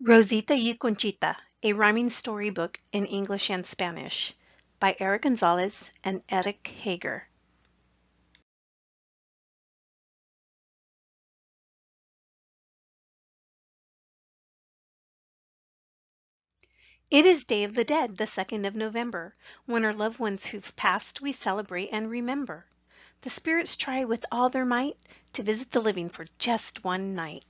Rosita y Conchita, a rhyming storybook in English and Spanish by Eric Gonzalez and Erich Haeger. It is Day of the Dead, the 2nd of November, when our loved ones who've passed we celebrate and remember. The spirits try with all their might to visit the living for just one night.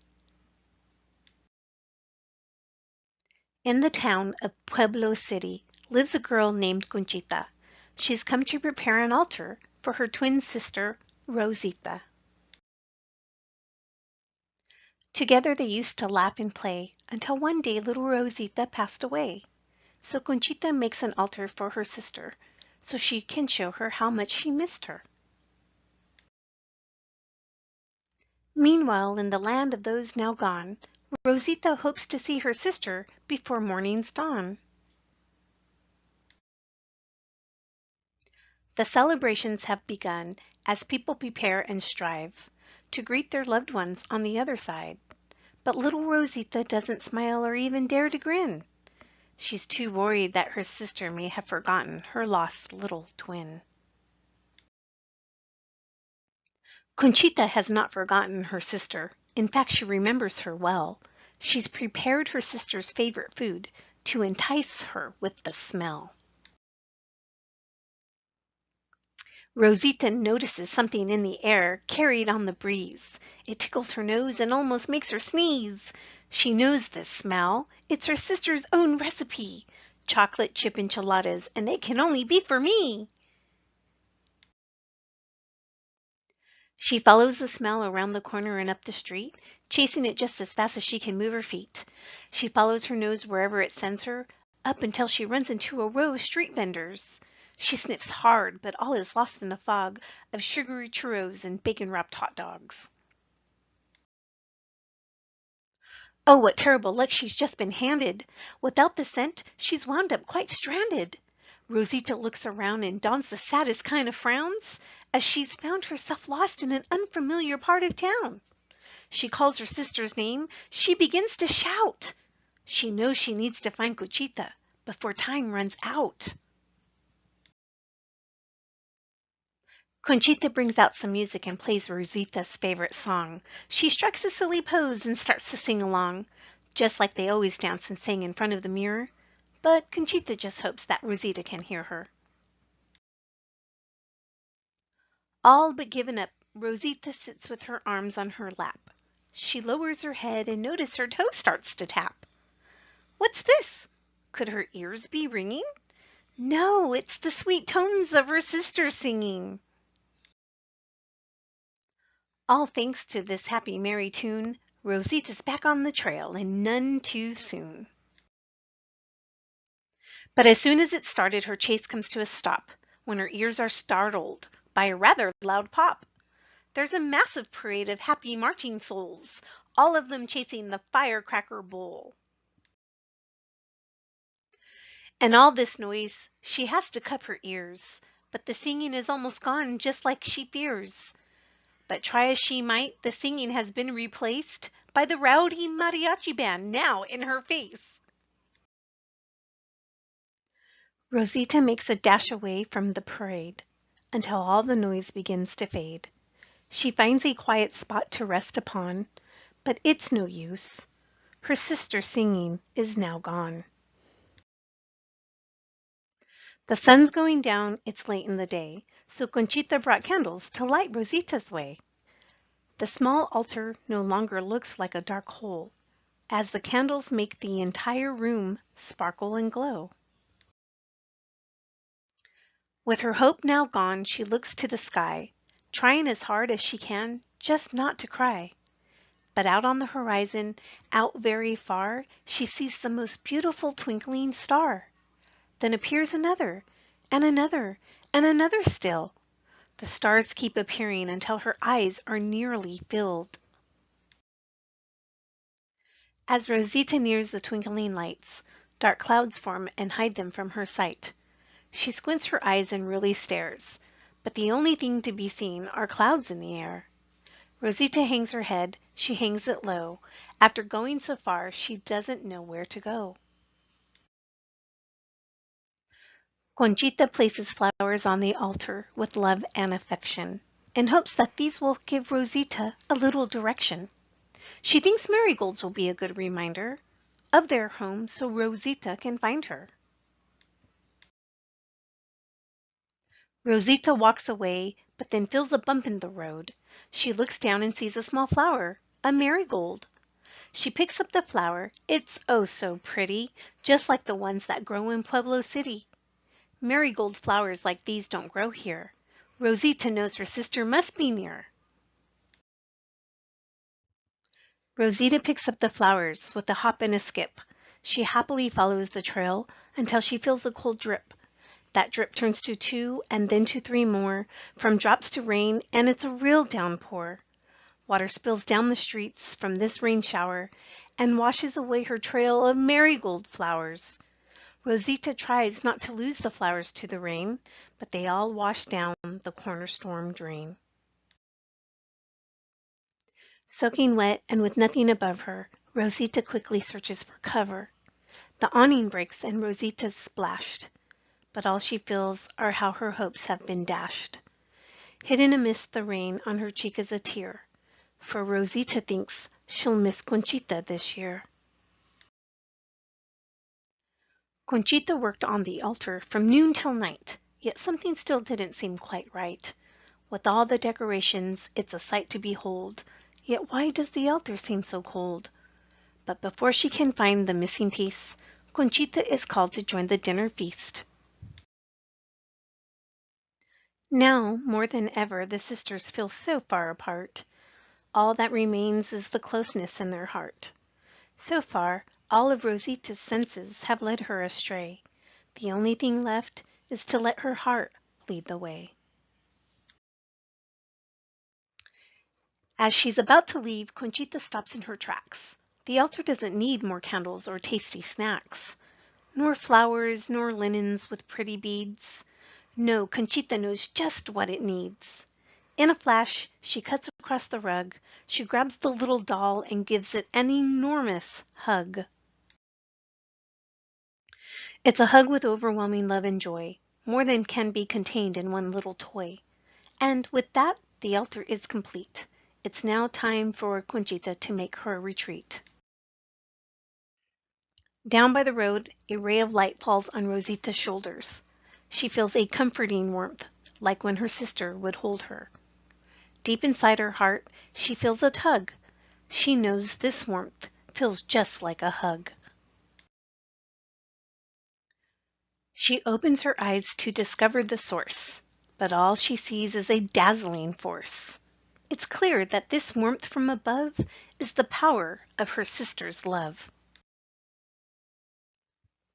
In the town of Pueblo City lives a girl named Conchita. She's come to prepare an altar for her twin sister, Rosita. Together they used to laugh and play until one day little Rosita passed away. So Conchita makes an altar for her sister so she can show her how much she missed her. Meanwhile, in the land of those now gone, Rosita hopes to see her sister before morning's dawn. The celebrations have begun as people prepare and strive to greet their loved ones on the other side. But little Rosita doesn't smile or even dare to grin. She's too worried that her sister may have forgotten her lost little twin. Conchita has not forgotten her sister. In fact, she remembers her well. She's prepared her sister's favorite food to entice her with the smell. Rosita notices something in the air carried on the breeze. It tickles her nose and almost makes her sneeze. She knows this smell. It's her sister's own recipe. Chocolate chip enchiladas, and they can only be for me. She follows the smell around the corner and up the street, chasing it just as fast as she can move her feet. She follows her nose wherever it sends her, up until she runs into a row of street vendors. She sniffs hard, but all is lost in a fog of sugary churros and bacon-wrapped hot dogs. Oh, what terrible luck she's just been handed. Without the scent, she's wound up quite stranded. Rosita looks around and dons the saddest kind of frowns as she's found herself lost in an unfamiliar part of town. She calls her sister's name. She begins to shout. She knows she needs to find Conchita before time runs out. Conchita brings out some music and plays Rosita's favorite song. She strikes a silly pose and starts to sing along, just like they always dance and sing in front of the mirror. But Conchita just hopes that Rosita can hear her. All but given up, Rosita sits with her arms on her lap. She lowers her head and notices her toe starts to tap. What's this? Could her ears be ringing? No, it's the sweet tones of her sister singing. All thanks to this happy, merry tune, Rosita's back on the trail and none too soon. But as soon as it started, her chase comes to a stop when her ears are startled by a rather loud pop. There's a massive parade of happy marching souls, all of them chasing the firecracker bull. And all this noise, she has to cup her ears, but the singing is almost gone just like she fears. But try as she might, the singing has been replaced by the rowdy mariachi band now in her face. Rosita makes a dash away from the parade until all the noise begins to fade. She finds a quiet spot to rest upon, but it's no use. Her sister's singing is now gone. The sun's going down, it's late in the day, so Conchita brought candles to light Rosita's way. The small altar no longer looks like a dark hole, as the candles make the entire room sparkle and glow. With her hope now gone, she looks to the sky, trying as hard as she can just not to cry. But out on the horizon, out very far, she sees the most beautiful twinkling star. Then appears another, and another, and another still. The stars keep appearing until her eyes are nearly filled. As Rosita nears the twinkling lights, dark clouds form and hide them from her sight. She squints her eyes and really stares, but the only thing to be seen are clouds in the air. Rosita hangs her head, she hangs it low. After going so far, she doesn't know where to go. Conchita places flowers on the altar with love and affection, in hopes that these will give Rosita a little direction. She thinks marigolds will be a good reminder of their home so Rosita can find her. Rosita walks away, but then feels a bump in the road. She looks down and sees a small flower, a marigold. She picks up the flower. It's oh so pretty, just like the ones that grow in Pueblo City. Marigold flowers like these don't grow here. Rosita knows her sister must be near. Rosita picks up the flowers with a hop and a skip. She happily follows the trail until she feels a cold drip. That drip turns to 2 and then to 3 more, from drops to rain, and it's a real downpour. Water spills down the streets from this rain shower and washes away her trail of marigold flowers. Rosita tries not to lose the flowers to the rain, but they all wash down the corner storm drain. Soaking wet and with nothing above her, Rosita quickly searches for cover. The awning breaks and Rosita's splashed, but all she feels are how her hopes have been dashed. Hidden amidst the rain on her cheek is a tear, for Rosita thinks she'll miss Conchita this year. Conchita worked on the altar from noon till night, yet something still didn't seem quite right. With all the decorations, it's a sight to behold, yet why does the altar seem so cold? But before she can find the missing piece, Conchita is called to join the dinner feast. Now, more than ever, the sisters feel so far apart. All that remains is the closeness in their heart. So far, all of Rosita's senses have led her astray. The only thing left is to let her heart lead the way. As she's about to leave, Conchita stops in her tracks. The altar doesn't need more candles or tasty snacks, nor flowers, nor linens with pretty beads. No, Conchita knows just what it needs. In a flash, she cuts across the rug. She grabs the little doll and gives it an enormous hug. It's a hug with overwhelming love and joy, more than can be contained in one little toy. And with that, the altar is complete. It's now time for Conchita to make her retreat. Down by the road, a ray of light falls on Rosita's shoulders. She feels a comforting warmth, like when her sister would hold her. Deep inside her heart, she feels a tug. She knows this warmth feels just like a hug. She opens her eyes to discover the source, but all she sees is a dazzling force. It's clear that this warmth from above is the power of her sister's love.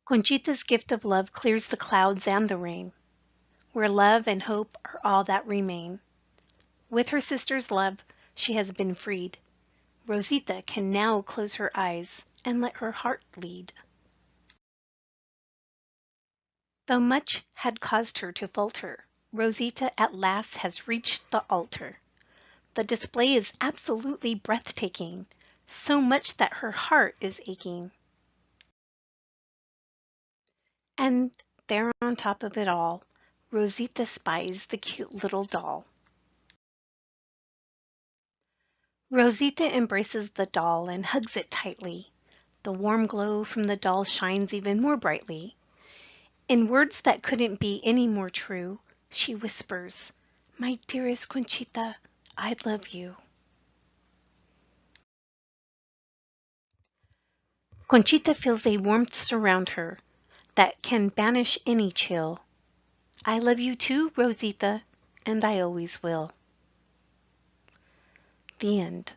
Conchita's gift of love clears the clouds and the rain, where love and hope are all that remain. With her sister's love, she has been freed. Rosita can now close her eyes and let her heart lead. Though much had caused her to falter, Rosita at last has reached the altar. The display is absolutely breathtaking, so much that her heart is aching. And there on top of it all, Rosita spies the cute little doll. Rosita embraces the doll and hugs it tightly. The warm glow from the doll shines even more brightly. In words that couldn't be any more true, she whispers, "My dearest Conchita, I love you." Conchita feels a warmth surround her that can banish any chill. I love you too, Rosita, and I always will. The end.